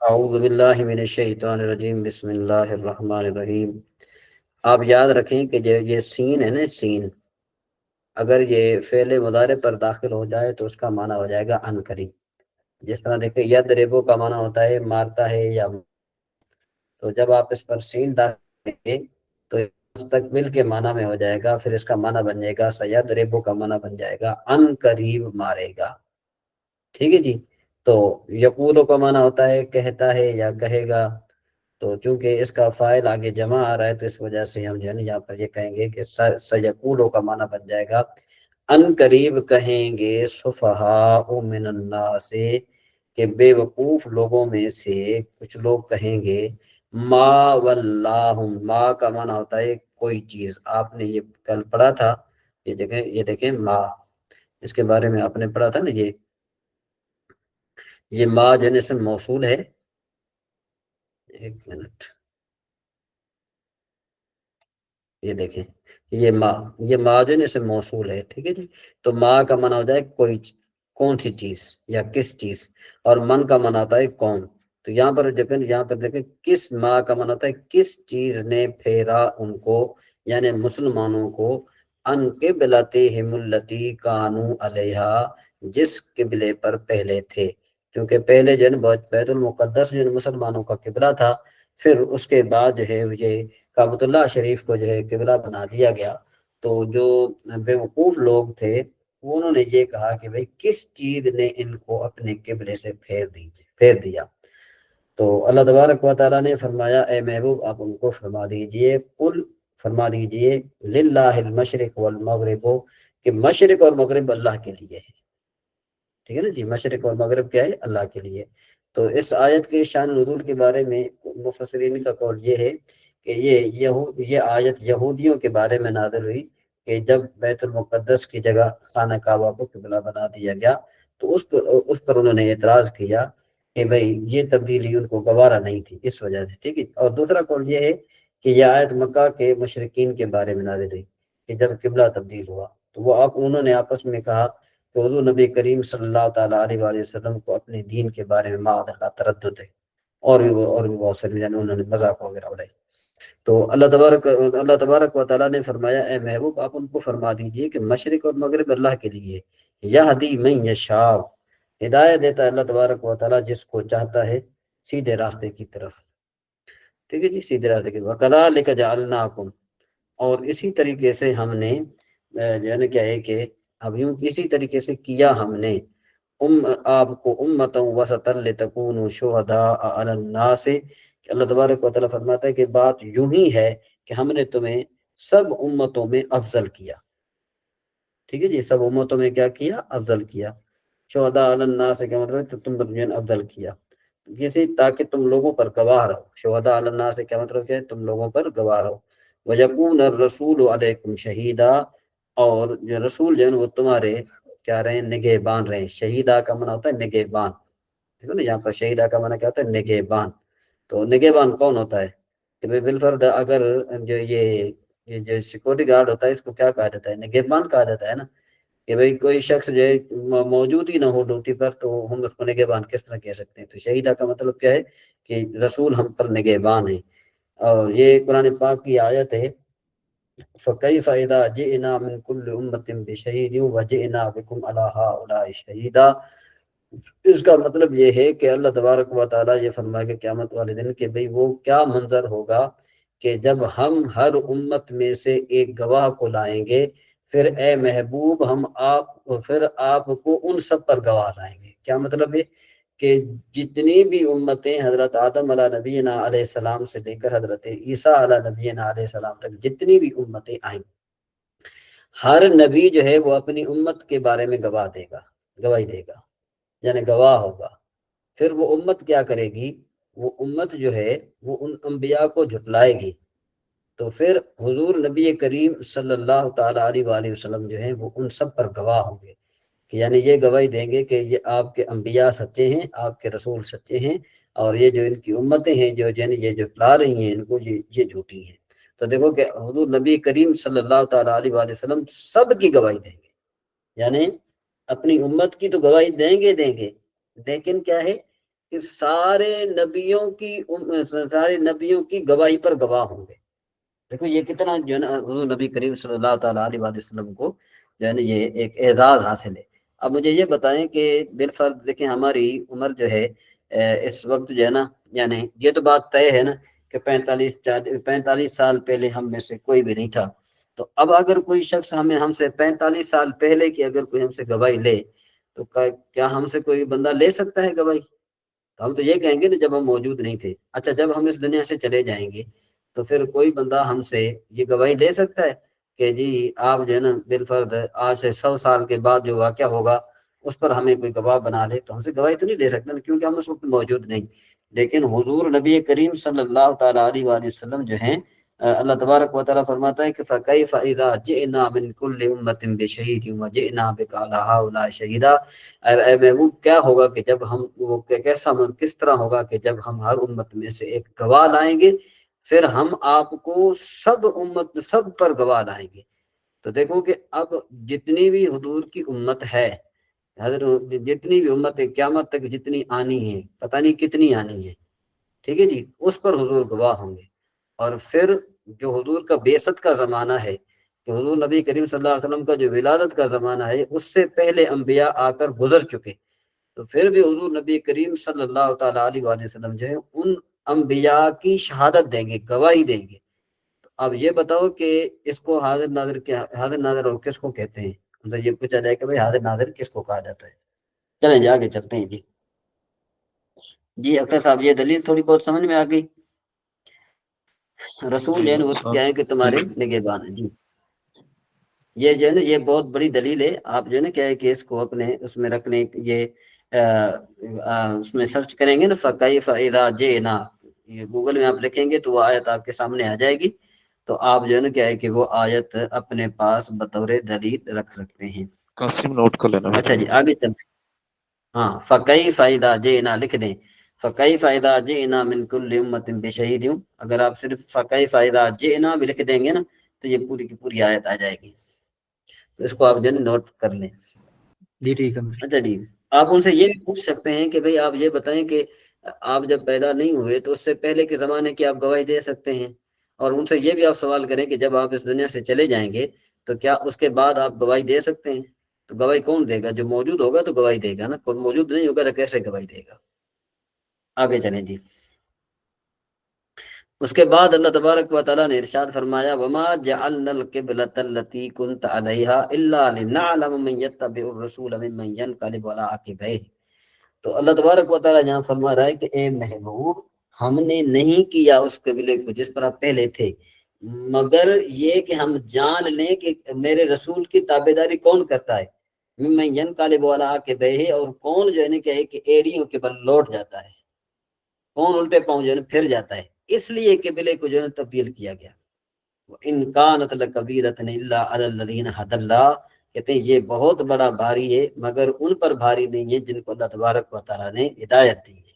اعوذ باللہ من الشیطان الرجیم، بسم اللہ الرحمن الرحیم۔ آپ یاد رکھیں کہ یہ سین ہے نا، سین اگر یہ فعل مضارع پر داخل ہو جائے تو اس کا معنی ہو جائے گا ان قریب۔ جس طرح دیکھیں یضربو کا معنی ہوتا ہے مارتا ہے یا، تو جب آپ اس پر سین داخل کریں گے تو مستقبل کے معنی میں ہو جائے گا، پھر اس کا معنی بن جائے گا سیضربو کا معنی بن جائے گا ان قریب مارے گا۔ ٹھیک ہے جی۔ تو یقولو کا معنی ہوتا ہے کہتا ہے یا کہے گا، تو چونکہ اس کا فاعل آگے جمع آ رہا ہے تو اس وجہ سے ہم جو ہے نا یہاں پر یہ کہیں گے کہ سیقولو کا معنی بن جائے گا ان قریب کہیں گے سفہاء من الناس، کہ بے وقوف لوگوں میں سے کچھ لوگ کہیں گے ما واللہم، ما کا معنی ہوتا ہے کوئی چیز، آپ نے یہ کل پڑھا تھا، یہ دیکھیں ما، اس کے بارے میں آپ نے پڑھا تھا نا، یہ ما جنس موصول ہے۔ ایک منٹ، یہ دیکھیں یہ ما جنس موصول ہے، ٹھیک ہے جی۔ تو ما کا معنی ہوتا ہے کوئی کون سی چیز یا کس چیز، اور من کا معنی ہوتا ہے کون۔ تو یہاں پر دیکھیں کس، ما کا معنی ہوتا ہے کس چیز نے پھیرا ان کو، یعنی مسلمانوں کو، ان قبلتہم التی کانوا علیہا، جس قبلے پر پہلے تھے، کیونکہ پہلے جو ہے بیت المقدس جو مسلمانوں کا قبلہ تھا، پھر اس کے بعد جو ہے یہ کعبۃ اللہ شریف کو جو ہے قبلہ بنا دیا گیا۔ تو جو بے وقوف لوگ تھے انہوں نے یہ کہا کہ بھئی کس چیز نے ان کو اپنے قبلے سے پھیر دیا۔ تو اللہ تبارک و تعالیٰ نے فرمایا اے محبوب آپ ان کو فرما دیجئے، قل فرما دیجئے للہ المشرق والمغرب، کہ مشرق اور مغرب اللہ کے لیے ہے، ٹھیک ہے نا جی، مشرق اور مغرب کیا ہے، اللہ کے لیے۔ تو اس آیت کے شان نزول کے بارے میں مفسرین کا قول یہ ہے کہ یہ آیت یہودیوں کے بارے میں نازل ہوئی کہ جب بیت المقدس کی جگہ خانہ کعبہ کو قبلہ بنا دیا گیا تو اس پر انہوں نے اعتراض کیا کہ بھئی یہ تبدیلی ان کو گوارا نہیں تھی، اس وجہ سے، ٹھیک ہے۔ اور دوسرا قول یہ ہے کہ یہ آیت مکہ کے مشرکین کے بارے میں نازل ہوئی کہ جب قبلہ تبدیل ہوا تو انہوں نے آپس میں کہا کہ حضور نبی کریم صلی اللہ تعالیٰ علیہ وآلہ وسلم کو اپنے دین کے بارے میں معاذ اللہ تردد ہے، اور بھی بہت ساری انہوں نے مذاق وغیرہ اڑائی۔ تو اللہ تبارک و تعالیٰ نے فرمایا اے محبوب آپ ان کو فرما دیجئے کہ مشرق اور مغرب اللہ کے لیے، یہدی من یشاء، ہدایت دیتا ہے اللہ تبارک و تعالیٰ جس کو چاہتا ہے سیدھے راستے کی طرف، ٹھیک ہے جی، سیدھے راستے کی طرف۔ وَكَذَلِكَ جَعَلْنَاكُمْ، اور اسی طریقے سے ہم نے جو ہے نا کیا ہے کہ اب یوں اسی طریقے سے کیا ہم نے آپ کو امتا وسطا لتکونوا شہداء علی الناس، کہ اللہ تبارک و تعالیٰ فرماتا ہے کہ بات یوں ہی ہے کہ ہم نے تمہیں سب امتوں میں افضل کیا، ٹھیک ہے جی، سب امتوں میں کیا کیا، افضل کیا۔ شہداء علی الناس کا مطلب ہے تم پر جو افضل کیا، جیسے تاکہ تم لوگوں پر گواہ رہو۔ شہداء علی الناس کا مطلب کیا ہے، تم لوگوں پر گواہ رہو۔ وَيَكُونَ الرَّسُولُ عَلَيْكُمْ شَهِيدًا، اور جو رسول جو ہے وہ تمہارے کیا رہے ہیں، نگہبان رہے ہیں۔ شہیدہ کا معنی ہوتا ہے نگہبان، ٹھیک ہے نا، یہاں پر شہیدہ کا معنی کیا ہوتا ہے، نگہبان۔ تو نگہبان کون ہوتا ہے کہ بالفرد اگر جو یہ جو سیکورٹی گارڈ ہوتا ہے اس کو کیا کہا جاتا ہے، نگہبان کہا جاتا ہے نا، کہ بھئی کوئی شخص جو ہے موجود ہی نہ ہو ڈیوٹی پر تو ہم اس کو نگہبان کس طرح کہہ سکتے ہیں۔ تو شہیدہ کا مطلب کیا ہے کہ رسول ہم پر نگہبان ہیں۔ اور یہ قرآن پاک کی آیت ہے فَكَيْفَ إِذَا جِئْنَا مِنْ كُلِّ أُمَّةٍ بِشَهِيدٍ وَجِئْنَا بِكُمْ عَلَىٰ هَٰؤُلَاءِ شَهِيدًا۔ اس کا مطلب یہ ہے کہ اللہ تبارک و تعالیٰ یہ فرمائے گا قیامت والے دن کہ بھئی وہ کیا منظر ہوگا کہ جب ہم ہر امت میں سے ایک گواہ کو لائیں گے، پھر اے محبوب پھر آپ کو ان سب پر گواہ لائیں گے۔ کیا مطلب ہے کہ جتنی بھی امتیں حضرت آدم علیہ نبینا علیہ السلام سے لے کر حضرت عیسیٰ علیہ نبینا علیہ السلام تک جتنی بھی امتیں آئیں، ہر نبی جو ہے وہ اپنی امت کے بارے میں گواہی دے گا، یعنی گواہ ہوگا۔ پھر وہ امت کیا کرے گی، وہ امت جو ہے وہ ان انبیاء کو جھٹلائے گی، تو پھر حضور نبی کریم صلی اللہ تعالیٰ علیہ وآلہ وسلم جو ہیں وہ ان سب پر گواہ ہوں گے، کہ یعنی یہ گواہی دیں گے کہ یہ آپ کے انبیاء سچے ہیں، آپ کے رسول سچے ہیں، اور یہ جو ان کی امتیں ہیں جو یہ جھٹلا رہی ہیں ان کو، یہ جھوٹی ہیں۔ تو دیکھو کہ حضور نبی کریم صلی اللہ تعالیٰ علیہ وآلہ وسلم سب کی گواہی دیں گے، یعنی اپنی امت کی تو گواہی دیں گے، لیکن کیا ہے کہ سارے نبیوں کی گواہی پر گواہ ہوں گے۔ دیکھو یہ کتنا جو ہے نا حضور نبی کریم صلی اللہ تعالیٰ علیہ وسلم کو جو ہے نا یہ ایک اعزاز حاصل ہے۔ اب مجھے یہ بتائیں کہ بالفرض دیکھیں ہماری عمر جو ہے اس وقت جو ہے نا، یعنی یہ تو بات طے ہے نا کہ 45 سال پہلے ہم میں سے کوئی بھی نہیں تھا، تو اب اگر کوئی شخص ہم سے 45 سال پہلے کی اگر کوئی ہم سے گواہی لے تو کیا ہم سے کوئی بندہ لے سکتا ہے گواہی؟ تو ہم تو یہ کہیں گے نا جب ہم موجود نہیں تھے۔ اچھا جب ہم اس دنیا سے چلے جائیں گے تو پھر کوئی بندہ ہم سے یہ گواہی لے سکتا ہے کہ جی آپ جو ہے نا بالفرض آج سے 100 سال کے بعد جو واقعہ ہوگا اس پر ہمیں کوئی گواہ بنا لے؟ تو ہم سے گواہی تو نہیں لے سکتا نا، کیونکہ ہم اس وقت موجود نہیں۔ لیکن حضور نبی کریم صلی اللہ تعالیٰ علیہ وآلہ وسلم جو ہیں، اللہ تبارک و تعالیٰ فرماتا ہے کہ فَكَيْفَ إِذَا جِئْنَا مِنْ كُلِّ أُمَّةٍ بِشَهِيدٍ وَجِئْنَا بِكَ عَلَىٰ هَٰؤُلَاءِ شَهِيدًا۔ اے محبوب کیا ہوگا کہ جب ہم وہ کس طرح ہوگا کہ جب ہم ہر امت میں سے ایک گواہ لائیں گے، پھر ہم آپ کو سب پر گواہ لائیں گے۔ تو دیکھو کہ اب جتنی بھی حضور کی امت ہے، حضرت جتنی بھی امت قیامت تک جتنی آنی ہے، پتہ نہیں کتنی آنی ہے، ٹھیک ہے جی، اس پر حضور گواہ ہوں گے۔ اور پھر جو حضور کا بعثت کا زمانہ ہے کہ حضور نبی کریم صلی اللہ علیہ وسلم کا جو ولادت کا زمانہ ہے، اس سے پہلے انبیاء آ کر گزر چکے، تو پھر بھی حضور نبی کریم صلی اللہ تعالیٰ علیہ وآلہ وسلم جو ہے ان انبیاء کی شہادت دیں گے، گواہی دیں گے۔ تو اب یہ بتاؤ کہ اس کو حاضر ناظر اور کس کو کہتے ہیں؟ مطلب یہ پوچھا جائے کہ بھائی حاضر ناظر کس کو کہا جاتا ہے؟ چلیں جی آگے چلتے ہیں جی۔ جی اختر صاحب یہ دلیل تھوڑی بہت سمجھ میں آ گئی؟ رسول جی وہ کیا ہے کہ تمہارے نگہبان ہیں جی۔ یہ جو ہے نا یہ بہت بڑی دلیل ہے، آپ جو ہے نا کیا ہے کہ اس کو اپنے اس میں رکھنے، یہ اس میں سرچ کریں گے نا فَكَيْفَ إِذَا جِئْنَا، یہ گوگل میں آپ لکھیں گے تو وہ آیت آپ کے سامنے آ جائے گی، تو آپ جو ہے نا کیا ہے کہ وہ آیت اپنے پاس بطور دلیل رکھ سکتے ہیں۔ قاسم نوٹ کر لینا۔ اچھا جی آگے چلتے ہیں۔ ہاں فَكَيْفَ إِذَا جِئْنَا لکھ دیں، فَكَيْفَ إِذَا جِئْنَا مِنْ كُلِّ أُمَّةٍ بِشَهِيدٍ، اگر آپ صرف فَكَيْفَ إِذَا جِئْنَا بھی لکھ دیں گے نا تو یہ پوری کی پوری آیت آ جائے گی، تو اس کو آپ جو ہے نوٹ کر لیں۔ جی ٹھیک ہے۔ اچھا جی آپ ان سے یہ بھی پوچھ سکتے ہیں کہ بھئی آپ یہ بتائیں کہ آپ جب پیدا نہیں ہوئے تو اس سے پہلے کے زمانے کی آپ گواہی دے سکتے ہیں، اور ان سے یہ بھی آپ سوال کریں کہ جب آپ اس دنیا سے چلے جائیں گے تو کیا اس کے بعد آپ گواہی دے سکتے ہیں؟ تو گواہی کون دے گا؟ جو موجود ہوگا تو گواہی دے گا نا، کوئی موجود نہیں ہوگا تو کیسے گواہی دے گا؟ آگے چلیں جی۔ اس کے بعد اللہ تبارک و تعالیٰ نے ارشاد فرمایا وَمَا جَعَلْنَا الْقِبْلَةَ الَّتِي كُنْتَ عَلَيْهَا إِلَّا لِنَعْلَمَ مَن يَتَّبِعُ الرَّسُولَ مِمَّن يَنقَلِبُ عَلَىٰ عَقِبَيْهِ۔ تو اللہ تبارک و تعالیٰ یہاں فرما رہا ہے کہ اے محبوب ہم نے نہیں کیا اس قبلے کو جس پر آپ پہلے تھے، مگر یہ کہ ہم جان لیں کہ میرے رسول کی تابعداری کون کرتا ہے، ممن ينقلب على عقبیہ، اور کون جو ہے نا کہ ایڑیوں کے بل لوٹ جاتا ہے، کون الٹے پاؤں جو ہے پھر جاتا ہے، اس لیے قبلے کو جو ہے تبدیل کیا گیا۔ وَإِن كَانَتْ لَكَبِيرَةٌ إِلَّا عَلَى الَّذِينَ هَدَى اللَّهُ، کہتے ہیں یہ بہت بڑا بھاری ہے مگر ان پر بھاری نہیں ہے جن کو اللہ تبارک و تعالیٰ نے ہدایت دی ہے۔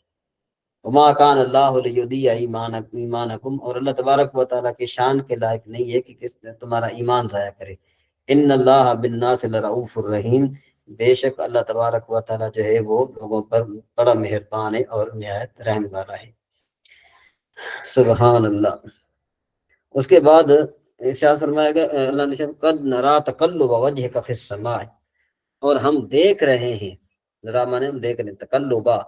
وما کان اللہ لیضیع ایمانکم، اور اللہ تبارک و تعالیٰ کی شان کے لائق نہیں ہے کہ کس نے تمہارا ایمان ضائع کرے۔ ان اللہ بالناس لرؤوف الرحیم، بے شک اللہ تبارک و تعالیٰ جو ہے وہ لوگوں پر بڑا مہربان ہے اور نہایت رحم والا ہے۔ سبحان اللہ۔ اس کے بعد ارشاد فرمایا گیا اللہ نے قد نرا تقلب وجهك في السماء، اور ہم دیکھ رہے ہیں، ذرا مانے ہم دیکھ رہے ہیں، تقلبا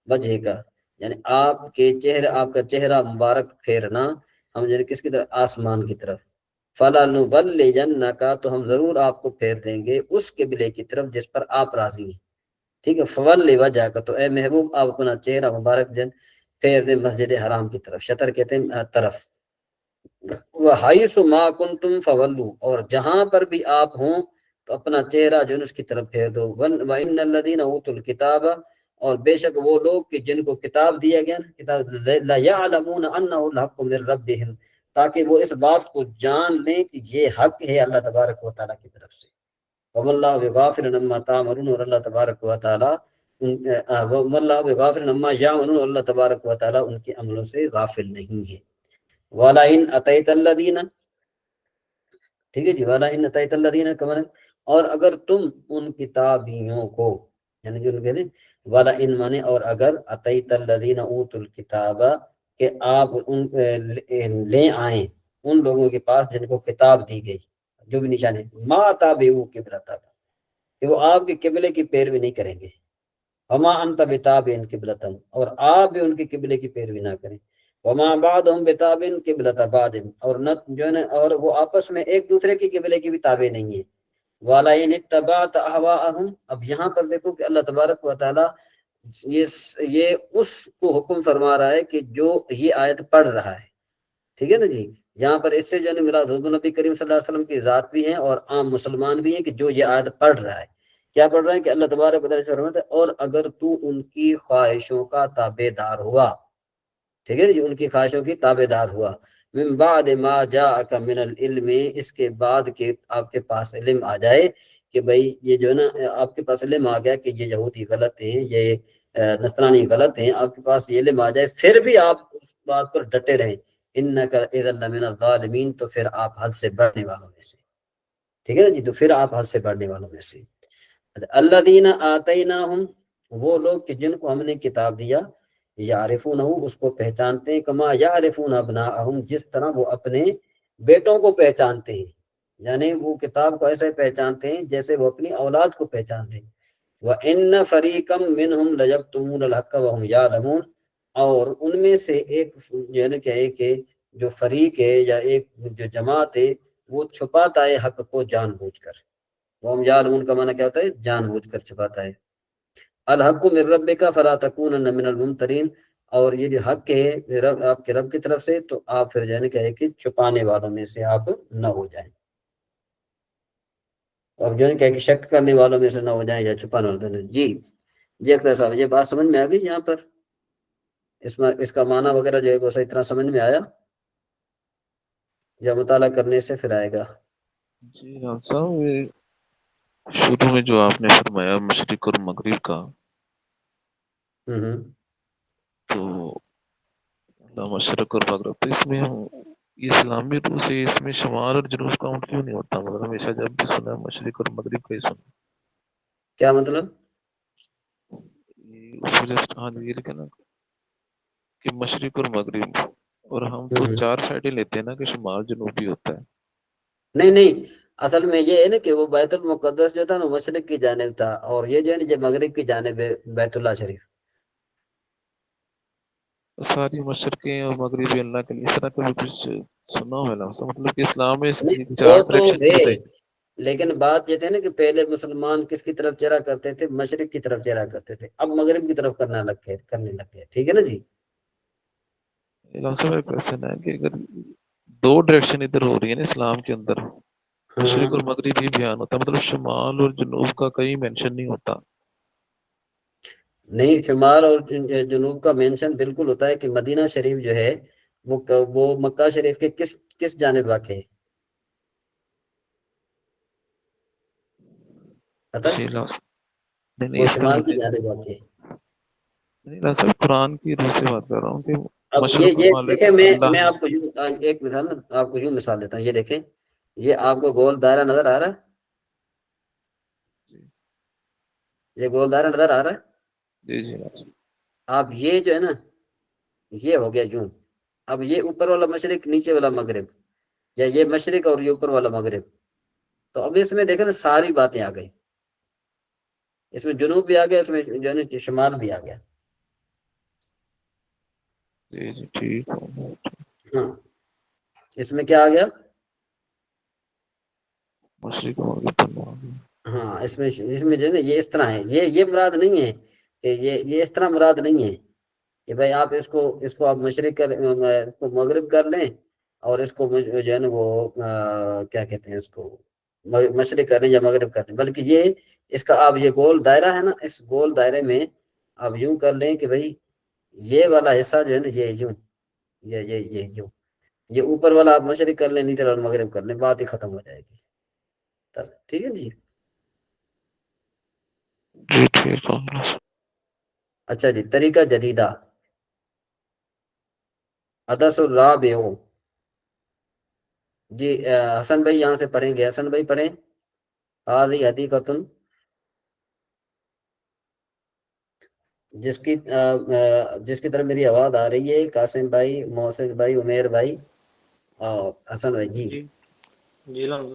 وجہ کا یعنی آپ کے چہرے، آپ کا چہرہ مبارک پھیرنا، ہم یعنی کس کی طرف؟ آسمان کی طرف۔ فَلَنُوَلِّيَنَّكَ، تو ہم ضرور آپ کو پھیر دیں گے اس قبلے کی طرف جس پر آپ راضی ہیں، ٹھیک ہے۔ فَوَلِّ وَجْهَكَ، تو اے محبوب آپ اپنا چہرہ مبارک جن پھیر دیں مسجد حرام کی طرف، شطر کہتے ہیں طرف۔ وَحَيْثُ مَا كُنْتُمْ فَوَلُّوا، اور جہاں پر بھی آپ ہوں تو اپنا چہرہ جو ہے اس کی طرف پھیر دو۔ وَإِنَّ الَّذِينَ أُوتُوا الْكِتَابَ، اور بے شک وہ لوگ کہ جن کو کتاب دیا گیا نا، کتاب لَيَعْلَمُونَ أَنَّهُ الْحَقُّ مِنْ رَبِّهِمْ، تاکہ وہ اس بات کو جان لیں کہ یہ حق ہے اللہ تبارک و تعالیٰ کی طرف سے۔ وَمَا اللَّهُ بِغَافِلٍ عَمَّا تَعْمَلُونَ، اور اللہ تبارک و تعالیٰ وَمَا اللَّهُ بِغَافِلٍ عَمَّا يَعْمَلُونَ، اللہ تبارک و تعالیٰ ان کے عملوں سے غافل نہیں ہے۔ وَلَئِنْ أَتَيْتَ الَّذِينَ، ٹھیک ہے جی، وَلَئِنْ أَتَيْتَ الَّذِينَ، اور اگر تم ان کتابیوں کو یعنی کہ ان کے لیے والا ان مانے اور اگر اتیت الذین اوتوا الکتاب کہ آپ ان لے آئیں ان لوگوں کے پاس جن کو کتاب دی گئی، جو بھی نشانے ما تابعوا قبلتک کہ وہ آپ کے قبلے کی پیروی نہیں کریں گے، وما انت بتابع قبلتہم اور آپ بھی ان کے قبلے کی پیروی نہ کریں، وما بعضهم بتابع قبلۃ بعض اور نہ جو ہے نا اور وہ آپس میں ایک دوسرے کے قبلے کی بھی تابع نہیں ہے، وَلَئِنِ اتَّبَعْتَ أَهْوَاءَهُمْ اب یہاں پر دیکھو کہ اللہ تبارک و تعالیٰ یہ اس کو حکم فرما رہا ہے کہ جو یہ آیت پڑھ رہا ہے، ٹھیک ہے نا جی، یہاں پر اس سے جو ہے میرا حضور نبی کریم صلی اللہ علیہ وسلم کی ذات بھی ہیں اور عام مسلمان بھی ہیں کہ جو یہ آیت پڑھ رہا ہے کیا پڑھ رہا ہے کہ اللہ تبارک و تعالیٰ سے فرماتا ہے اور اگر تو ان کی خواہشوں کا تابع دار ہوا، ٹھیک ہے جی، ان کی خواہشوں کی تابع دار ہوا، من بعد ما جاءک من العلم اس کے بعد کہ آپ کے پاس علم آ جائے کہ بھئی یہ جو ہے نا آپ کے پاس علم آ گیا کہ یہ یہودی غلط ہیں، یہ نصرانی غلط ہیں، آپ کے پاس یہ علم آ جائے پھر بھی آپ اس بات پر ڈٹے رہیں، انک اذا لمن الظالمین تو پھر آپ حد سے بڑھنے والوں میں سے، ٹھیک ہے نا جی، تو پھر آپ حد سے بڑھنے والوں میں سے۔ الذین آتیناہم وہ لوگ کہ جن کو ہم نے کتاب دیا، یعرفونہ اس کو پہچانتے ہیں، کما یعرفون ابناءہم جس طرح وہ اپنے بیٹوں کو پہچانتے ہیں، یعنی وہ کتاب کو ایسے پہچانتے ہیں جیسے وہ اپنی اولاد کو پہچانتے ہیں۔ وَإِنَّ فَرِيقًا مِّنْهُمْ لَيَكْتُمُونَ الْحَقَّ وَهُمْ يَعْلَمُونَ اور ان میں سے ایک جو ہے نا کیا ہے کہ جو فریق ہے یا ایک جو جماعت ہے وہ چھپاتا ہے حق کو جان بوجھ کر، وَهُمْ يَعْلَمُونَ کا معنی کیا ہوتا ہے؟ جان بوجھ کر چھپاتا ہے۔ الحق من ربک فلا تکونن من الممترین اور یہ جو حق ہے رب آپ کے رب کی طرف سے تو آپ پھر جانے کہے کہ چھپانے والوں میں سے آپ نہ ہو جائیں، اور جو ہے کہ شک کرنے والوں میں سے نہ ہو جائیں یا چھپانے والوں میں۔ جی جی اختر صاحب یہ بات سمجھ میں آ گئی یہاں پر اس کا معنی وغیرہ جو ہے وہ صحیح طرح سمجھ میں آیا یا مطالعہ کرنے سے پھر آئے گا؟ جی ہاں صاحب، یہ شروع میں جو آپ نے فرمایا مشرق اور مغرب کا، ہوں تو اللہ مشرق اور مغرب، تو اس میں ہم یہ اسلامی روح سے اس میں شمال اور جنوب کاؤنٹ کیوں نہیں ہوتا؟ مگر ہمیشہ جب بھی سنا مشرق اور مغرب کا ہی سنا، کیا مطلب؟ یہ اس وجہ سے ہاں جی یہ لکھا نا کہ مشرق اور مغرب، اور ہم تو ہوں چار سائڈیں لیتے ہیں نا کہ شمال جنوب بھی ہوتا ہے۔ نہیں نہیں، اصل میں یہ ہے نا کہ وہ بیت المقدس جو تھا نا مشرق کی جانب تھا اور یہ جو ہے نا یہ مغرب کی جانب ہے بیت اللہ شریف۔ ساری مشرقیں اور مغربی اللہ کے لیے اس طرح کا بھی کچھ سنا ہوا ہے لفظ، مطلب کہ اسلام میں نہیں وہ چار تو ڈائریکشن ہے، بھی بتائی۔ لیکن بات یہ تھی نا کہ پہلے مسلمان کس کی طرف چہرہ کرتے تھے؟ مشرق کی طرف چہرہ کرتے تھے، اب مغرب کی طرف کرنے لگ گئے، ٹھیک ہے نا جی۔ لفظ میں کوشچن ہے کہ اگر دو ڈائریکشن ادھر ہو رہی ہے نا اسلام کے اندر، ہاں مشرق اور مغرب ہی بیان ہوتا ہے، مطلب شمال اور جنوب کا کہیں مینشن نہیں ہوتا۔ نہیں، شمال اور جنوب کا مینشن بالکل ہوتا ہے کہ مدینہ شریف جو ہے وہ مکہ شریف کے کس کس جانب واقع ہے پتہ ہے؟ جی لفظ نہیں نہیں وہ اس کا شمال کی مجھے جانب واقع ہے۔ نہیں، لفظ قرآن کی روح سے بات کر رہا ہوں کہ اب مشرق و یہ مغرب دیکھیں میں اللہ۔ آپ کو ایک مثال نا آپ کو یوں مثال دیتا ہوں، یہ دیکھیں یہ آپ کو گول دائرہ نظر آ رہا ہے، جی یہ گول دائرہ نظر آ رہا ہے، جی جی لفظ آپ یہ جو ہے نا یہ ہو گیا یوں، اب یہ اوپر والا مشرق نیچے والا مغرب، یا یہ مشرق اور یہ اوپر والا مغرب، تو اب اس میں دیکھیں نا ساری باتیں آ گئی، اس میں جنوب بھی آ گیا، اس میں جو ہے نا شمال بھی آ گیا۔ جی جی ٹھیک ہے۔ ہاں اس میں کیا آ گیا؟ مشرق و مغرب اللہ۔ ہاں اس میں جو ہے نا یہ اس طرح ہے، یہ مراد نہیں ہے کہ یہ اس طرح مراد نہیں ہے کہ بھائی آپ اس کو آپ مشرق اس کو مغرب کر لیں اور اس کو جو ہے نا وہ کیا کہتے ہیں اس کو مشرق کر لیں یا مغرب کر لیں، بلکہ یہ اس کا آپ یہ گول دائرہ ہے نا، اس گول دائرے میں آپ یوں کر لیں کہ بھائی یہ والا حصہ جو ہے نا یہ یوں، یہ یوں، یہ اوپر والا آپ مشرق کر لیں، نیچے والا مغرب کر لیں، بات ہی ختم ہو جائے گی تب، ٹھیک ہے جی۔ جی ٹھیک ہے۔ اچھا جی، طریقہ جدیدہ ادرس الرابع جی حسن بھائی یہاں سے پڑھیں گے، حسن بھائی پڑھیں، هذه حدیقۃ جس کی طرف میری آواز آ رہی ہے، قاسم بھائی، محسن بھائی، عمیر بھائی اور حسن بھائی، جی جی جی الحمد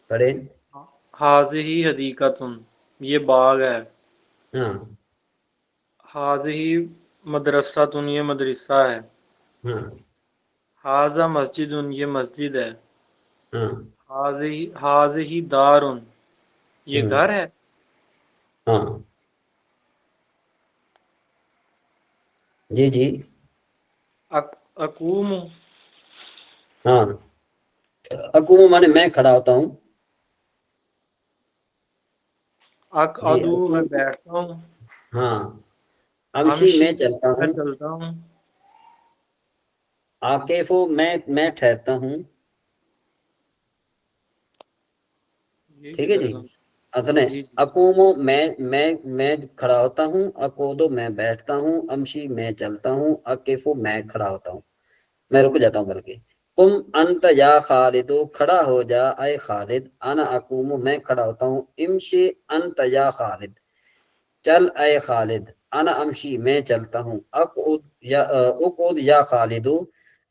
پڑھیں۔ حاضی حدیقتن، یہ باغ ہے. ہاں حاضی مدرسۃن، یہ مدرسہ ہے. ہاں حاضہ مسجدن، یہ مسجد ہے. ہاں حاضی دارن، یہ ہوں، گھر ہے. ہاں جی جی اقوم، ہاں، اقوم مانے میں کھڑا ہوتا ہوں. جی اقعدو، میں اقوم، بیٹھتا ہوں. ہاں. امشی، امشی، میں چلتا میں ہوں. چلتا ہوں. عاکفو، میں ٹھہرتا ہوں. یہ ٹھیک ہے کدھر جی. گا؟ اصل جی جی اقومو، میں کھڑا ہوتا ہوں. اقودو، میں بیٹھتا ہوں. امشی، میں چلتا ہوں. عاکفو، میں کھڑا ہوتا ہوں، میں رک جاتا ہوں بلکہ. قم انت یا خالد، کھڑا ہو جا اے خالد. انا اقوم، میں کھڑا ہوتا ہوں. امشی انت یا خالد، چل اے خالد. انا امشی، میں چلتا ہوں. اقعد یا خالد،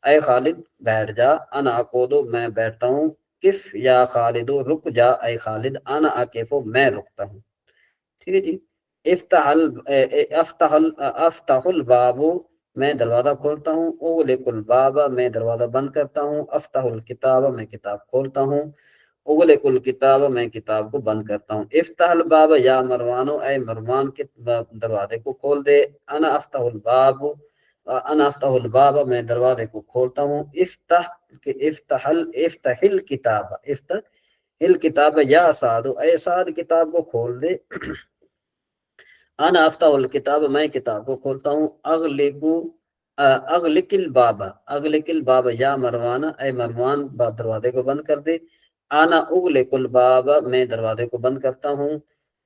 اے خالد بیٹھ جا. انا اقعد، میں بیٹھتا ہوں. کف یا خالد، رک جا اے خالد. انا اقف، میں رکتا ہوں. ٹھیک ہے جی. افتح الباب، میں دروازہ کھولتا ہوں. اغلق الباب، میں دروازہ بند کرتا ہوں. افتح الکتاب، میں کتاب کھولتا ہوں. اغلق الکتاب، میں کتاب کو بند کرتا ہوں. افتح الباب یا مروان، اے مروان کے دروازے کو کھول دے. انا افتح الباب، میں دروازے کو کھولتا ہوں. افتح الکتاب یا سعد، اے سعد کتاب کو کھول دے. انا افتح الکتاب، میں کتاب کو کھولتا ہوں. اغلق الباب یا مروان، اے مروان دروازے کو بند کر دے. انا اغلق الباب، میں دروازے کو بند کرتا ہوں.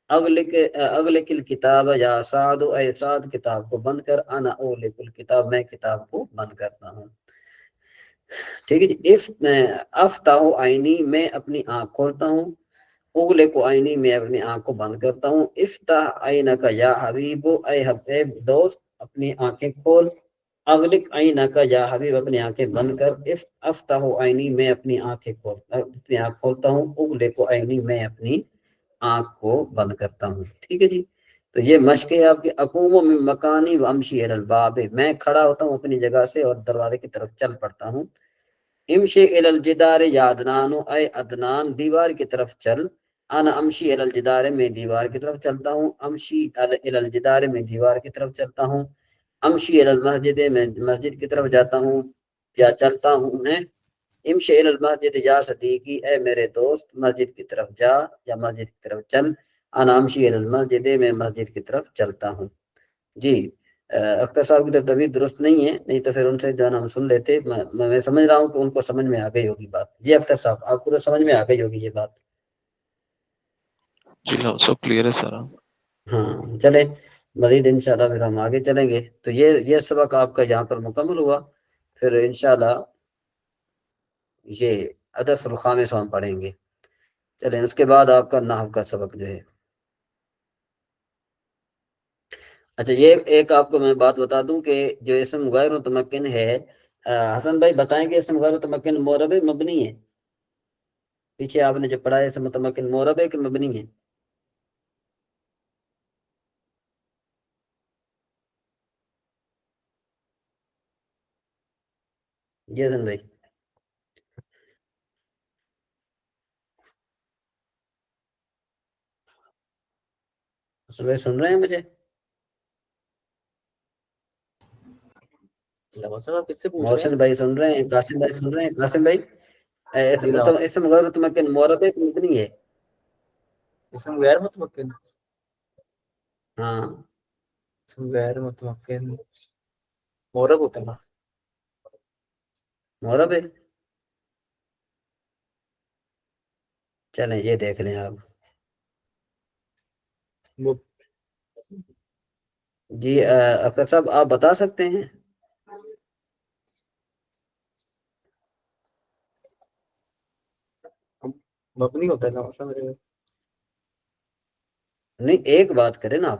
اغلق الکتاب یا سعد، اے سعد کتاب کو بند کر. انا اغلق الکتاب، میں کتاب کو بند کرتا ہوں. ٹھیک ہے جی. افتح عینی، میں اپنی آنکھ کھولتا ہوں. اغلق عینی، میں اپنی آنکھ کو بند کرتا ہوں. افتح عینک یا حبیب، اے حبیب دوست اپنی آنکھیں کھول. اغلق عینک یا حبیب، اپنی آنکھیں بند کر. افتح عینی، میں اپنی آنکھ کھولتا ہوں. اغلق عینی، میں اپنی آنکھ کو بند کرتا ہوں. ٹھیک ہے جی. تو یہ مشق ہے آپ کے. اقوم من مکانی وامشی الی الباب، میں کھڑا ہوتا ہوں اپنی جگہ سے اور دروازے کی طرف چل پڑتا ہوں. امشی الی الجدار یا عدنان، اے عدنان دیوار کی طرف چل. انا امشی الی الجدار، میں دیوار کی طرف چلتا ہوں. امشی الی الجدار، میں دیوار کی طرف چلتا ہوں. امشی الی المسجد، میں مسجد کی طرف جاتا ہوں یا چلتا ہوں. میں امشی الی المسجد یا صدیقی، اے میرے دوست مسجد کی طرف جا یا مسجد کی طرف چل. انا امشی الی المسجد، میں مسجد کی طرف چلتا ہوں. جی اختر صاحب کی طبیعت درست نہیں ہے، نہیں تو پھر ان سے جو ہے نا ہم سن لیتے. میں سمجھ رہا ہوں کہ ان کو سمجھ میں آ گئی ہوگی بات. جی اختر صاحب، آپ کو تو سمجھ میں آ گئی ہوگی یہ بات. جی ہاں، سب کلیئر ہے سارا. ہاں چلیں مزید انشاءاللہ پھر ہم آگے چلیں گے. تو یہ سبق آپ کا یہاں پر مکمل ہوا. پھر انشاءاللہ یہ ادرس الخامس ہم پڑھیں گے. چلیں اس کے بعد آپ کا نحو کا سبق جو ہے. اچھا یہ ایک آپ کو میں بات بتا دوں کہ جو اسم غیر متمکن ہے، حسن بھائی بتائیں کہ اسم غیر متمکن مورب ہے مبنی ہے؟ پیچھے آپ نے جو پڑھا ہے اسم متمکن مورب ہے کہ مبنی ہے؟ جی حسن بھائی، حسن بھائی سن رہے ہیں مجھے؟ محسن بھائی سن رہے ہیں؟ قاسم بھائی سن رہے ہیں؟ قاسم بھائی اسم غیر متمکن مورب ہے کہ مبنی ہے؟ اسم غیر متمکن، ہاں اسم غیر متمکن مورب ہوتا ہے نا. مورب ہے. چلیں یہ دیکھ لیں آپ. جی اختر صاحب آپ بتا سکتے ہیں؟ مبنی ہوتا ہے نا. نہیں ایک بات کریں نا آپ.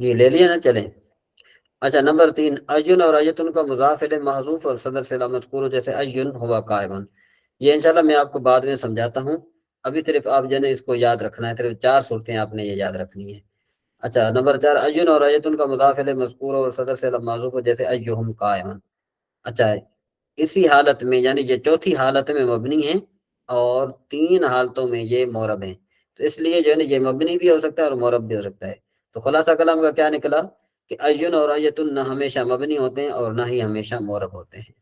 جی لے لیا نا، چلیں۔ اچھا نمبر 3، ایون اور ایتن کا مضاف الیہ محذوف اور صدر سے مذکور جیسے ایون ہوا قائمن، یہ انشاءاللہ میں آپ کو بعد میں سمجھاتا ہوں، ابھی صرف آپ جو ہے نا اس کو یاد رکھنا ہے، صرف 4 صورتیں آپ نے یہ یاد رکھنی ہے۔ اچھا نمبر 4، ایون اور ایتن کا مضاف الیہ مذکور اور صدر سے محذوف جیسے ایہم قائمن۔ اچھا اسی حالت میں یعنی یہ چوتھی حالت میں مبنی ہے اور 3 حالتوں میں یہ معرب ہیں، تو اس لیے جو ہے نا یہ مبنی بھی ہو سکتا ہے اور معرب بھی ہو سکتا ہے۔ تو خلاصہ کلام کا کیا نکلا کہ ایون اور ایتن نہ ہمیشہ مبنی ہوتے ہیں اور نہ ہی ہمیشہ معرب ہوتے ہیں۔